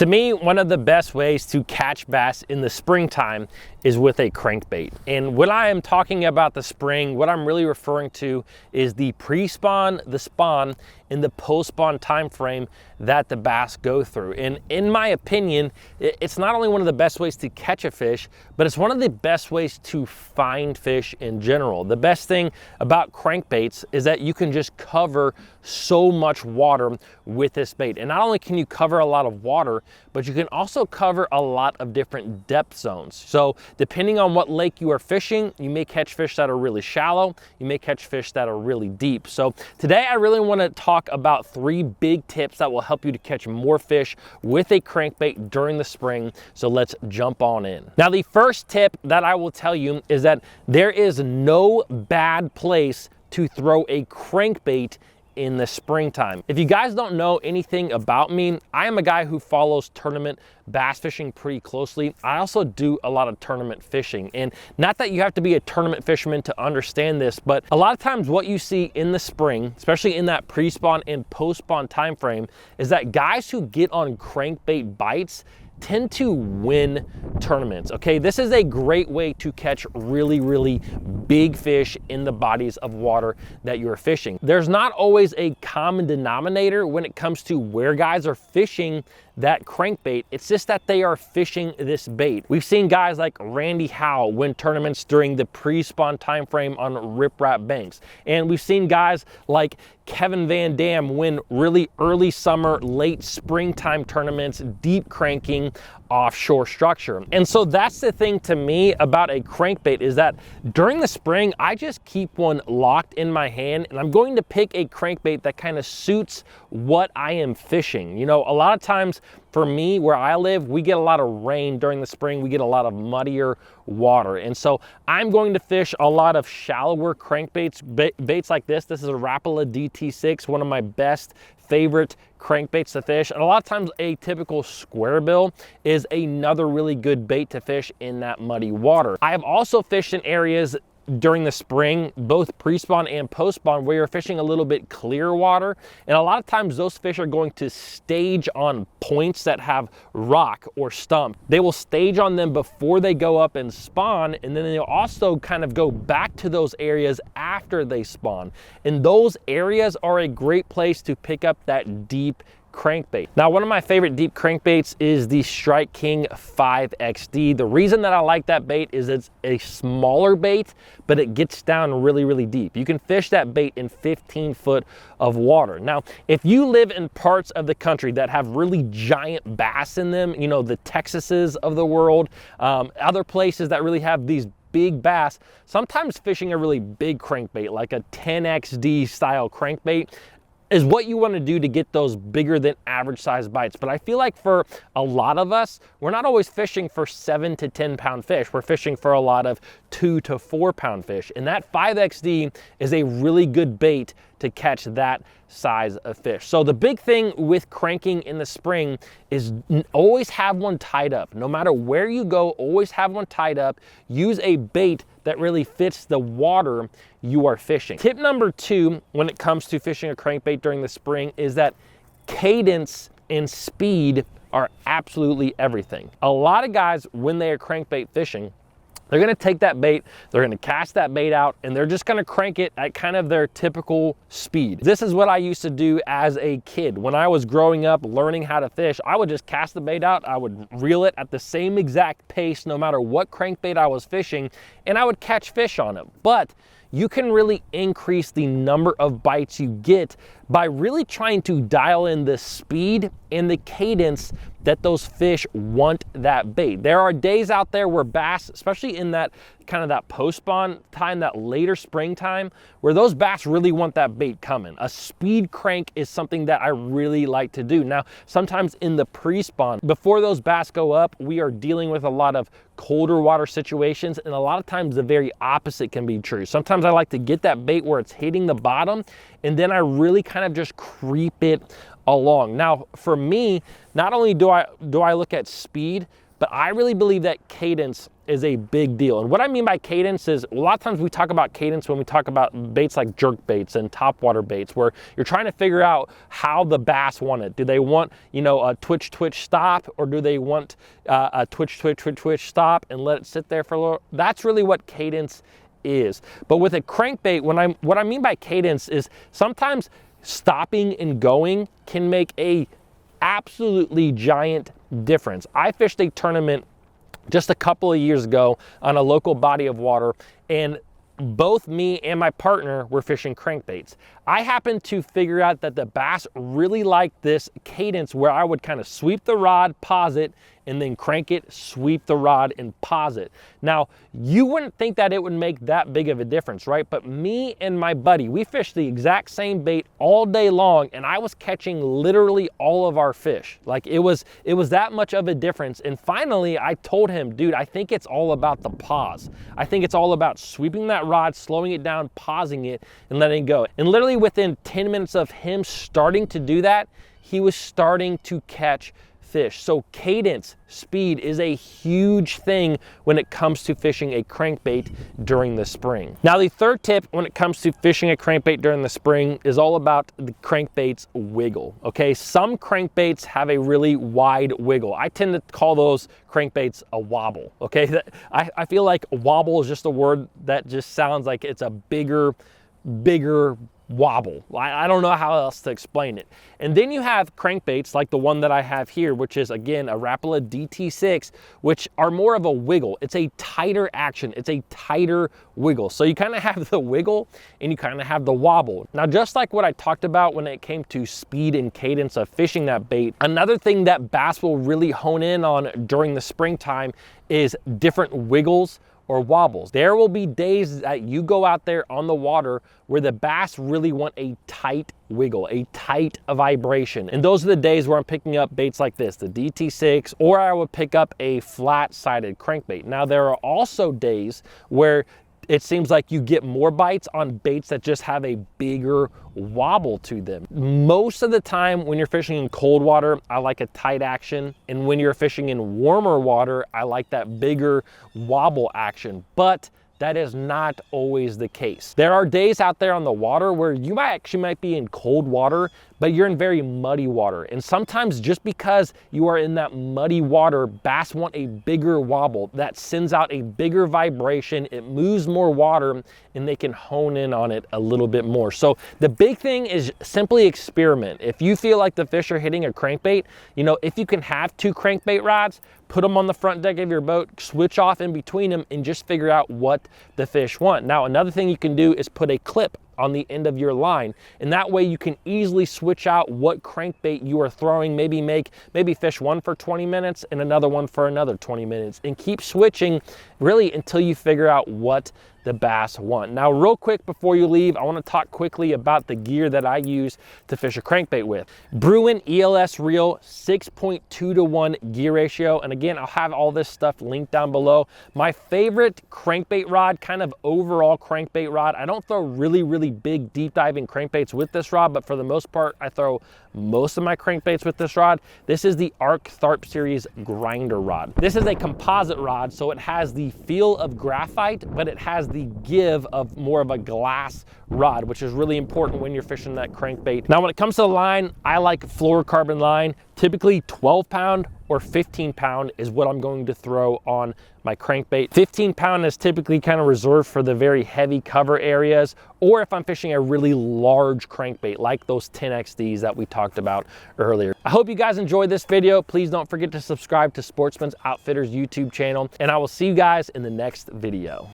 To me, one of the best ways to catch bass in the springtime is with a crankbait. And when I am talking about the spring, what I'm really referring to is the pre-spawn, the spawn, and the post-spawn time frame that the bass go through. And in my opinion, it's not only one of the best ways to catch a fish, but it's one of the best ways to find fish in general. The best thing about crankbaits is that you can just cover so much water with this bait. And not only can you cover a lot of water, but you can also cover a lot of different depth zones. So depending on what lake you are fishing, you may catch fish that are really shallow, you may catch fish that are really deep. So today I really want to talk about 3 big tips that will help you to catch more fish with a crankbait during the spring. So let's jump on in. Now, the first tip that I will tell you is that there is no bad place to throw a crankbait in the springtime. If you guys don't know anything about me, I am a guy who follows tournament bass fishing pretty closely. I also do a lot of tournament fishing, and not that you have to be a tournament fisherman to understand this, but a lot of times what you see in the spring, especially in that pre-spawn and post-spawn time frame, is that guys who get on crankbait bites tend to win tournaments. Okay, this is a great way to catch really big fish in the bodies of water that you're fishing. There's not always a common denominator when it comes to where guys are fishing that crankbait. It's just that they are fishing this bait. We've seen guys like Randy Howe win tournaments during the pre-spawn time frame on riprap banks, and we've seen guys like Kevin Van Dam win really early summer, late springtime tournaments, deep cranking offshore structure. And so that's the thing to me about a crankbait, is that during the spring, I just keep one locked in my hand, and I'm going to pick a crankbait that kind of suits what I am fishing. You know, a lot of times for me, where I live, we get a lot of rain during the spring. We get a lot of muddier water. And so I'm going to fish a lot of shallower crankbaits, baits like this. This is a Rapala DT6, one of my best favorite crankbaits to fish. And a lot of times a typical square bill is another really good bait to fish in that muddy water. I have also fished in areas during the spring, both pre-spawn and post-spawn, where you're fishing a little bit clear water, and a lot of times those fish are going to stage on points that have rock or stump. They will stage on them before they go up and spawn, and then they'll also kind of go back to those areas after they spawn. And those areas are a great place to pick up that deep crankbait. Now, one of my favorite deep crankbaits is the Strike King 5XD. The reason that I like that bait is it's a smaller bait, but it gets down really deep. You can fish that bait in 15 foot of water. Now, if you live in parts of the country that have really giant bass in them, you know, the Texases of the world, other places that really have these big bass, sometimes fishing a really big crankbait, like a 10XD style crankbait, is what you want to do to get those bigger than average size bites. But I feel like for a lot of us, we're not always fishing for 7 to 10 pound fish. We're fishing for a lot of 2 to 4 pound fish. And that 5XD is a really good bait to catch that size of fish. So the big thing with cranking in the spring is always have one tied up. No matter where you go, always have one tied up. Use a bait that really fits the water you are fishing. Tip number 2 when it comes to fishing a crankbait during the spring is that cadence and speed are absolutely everything. A lot of guys, when they are crankbait fishing, they're gonna take that bait, they're gonna cast that bait out, and they're just gonna crank it at kind of their typical speed. This is what I used to do as a kid. When I was growing up, learning how to fish, I would just cast the bait out, I would reel it at the same exact pace, no matter what crankbait I was fishing, and I would catch fish on it. But you can really increase the number of bites you get by really trying to dial in the speed and the cadence that those fish want that bait. There are days out there where bass, especially in that kind of that post-spawn time, that later springtime, where those bass really want that bait coming. A speed crank is something that I really like to do. Now, sometimes in the pre-spawn, before those bass go up, we are dealing with a lot of colder water situations, and a lot of times the very opposite can be true. Sometimes I like to get that bait where it's hitting the bottom, and then I really kind of just creep it along. Now, for me, not only do I look at speed, but I really believe that cadence is a big deal. And what I mean by cadence is a lot of times we talk about cadence when we talk about baits like jerk baits and topwater baits, where you're trying to figure out how the bass want it. Do they want, you know, a twitch, twitch, stop, or do they want a twitch, twitch, twitch, twitch, stop and let it sit there for a little? That's really what cadence is. But with a crankbait, what I mean by cadence is sometimes stopping and going can make a absolutely giant difference. I fished a tournament just a couple of years ago on a local body of water, and both me and my partner were fishing crankbaits. I happened to figure out that the bass really liked this cadence where I would kind of sweep the rod, pause it, and then crank it, sweep the rod, and pause it. Now, you wouldn't think that it would make that big of a difference, right? But me and my buddy, we fished the exact same bait all day long, and I was catching literally all of our fish. Like it was that much of a difference. And finally, I told him, dude, I think it's all about the pause. I think it's all about sweeping that rod, slowing it down, pausing it, and letting it go. And literally within 10 minutes of him starting to do that, he was starting to catch fish. So cadence, speed is a huge thing when it comes to fishing a crankbait during the spring. Now, the third tip when it comes to fishing a crankbait during the spring is all about the crankbait's wiggle, okay? Some crankbaits have a really wide wiggle. I tend to call those crankbaits a wobble, okay? I feel like wobble is just a word that just sounds like it's a bigger wobble. I don't know how else to explain it. And then you have crankbaits like the one that I have here, which is again a Rapala DT6, which are more of a wiggle. It's a tighter action. It's a tighter wiggle. So you kind of have the wiggle and you kind of have the wobble. Now, just like what I talked about when it came to speed and cadence of fishing that bait, another thing that bass will really hone in on during the springtime is different wiggles or wobbles. There will be days that you go out there on the water where the bass really want a tight wiggle, a tight vibration. And those are the days where I'm picking up baits like this, the DT6, or I would pick up a flat-sided crankbait. Now, there are also days where it seems like you get more bites on baits that just have a bigger wobble to them. Most of the time when you're fishing in cold water, I like a tight action. And when you're fishing in warmer water, I like that bigger wobble action. But that is not always the case. There are days out there on the water where you might be in cold water, but you're in very muddy water. And sometimes just because you are in that muddy water, bass want a bigger wobble that sends out a bigger vibration. It moves more water and they can hone in on it a little bit more. So the big thing is simply experiment. If you feel like the fish are hitting a crankbait, you know, if you can have 2 crankbait rods, put them on the front deck of your boat, switch off in between them, and just figure out what the fish want. Now, another thing you can do is put a clip on the end of your line, and that way you can easily switch out what crankbait you are throwing. Maybe fish one for 20 minutes and another one for another 20 minutes, and keep switching really until you figure out what the bass want. Now, real quick before you leave, I want to talk quickly about the gear that I use to fish a crankbait with. Bruin ELS reel, 6.2 to 1 gear ratio. And again, I'll have all this stuff linked down below. My favorite crankbait rod, kind of overall crankbait rod. I don't throw really big deep diving crankbaits with this rod, but for the most part, I throw most of my crankbaits with this rod. This is the Arc Tharp Series grinder rod. This is a composite rod, so it has the feel of graphite, but it has the give of more of a glass rod, which is really important when you're fishing that crankbait. Now, when it comes to the line, I like fluorocarbon line. Typically 12 pound or 15 pound is what I'm going to throw on my crankbait. 15 pound is typically kind of reserved for the very heavy cover areas, or if I'm fishing a really large crankbait like those 10XDs that we talked about earlier. I hope you guys enjoyed this video. Please don't forget to subscribe to Sportsman's Outfitters YouTube channel, and I will see you guys in the next video.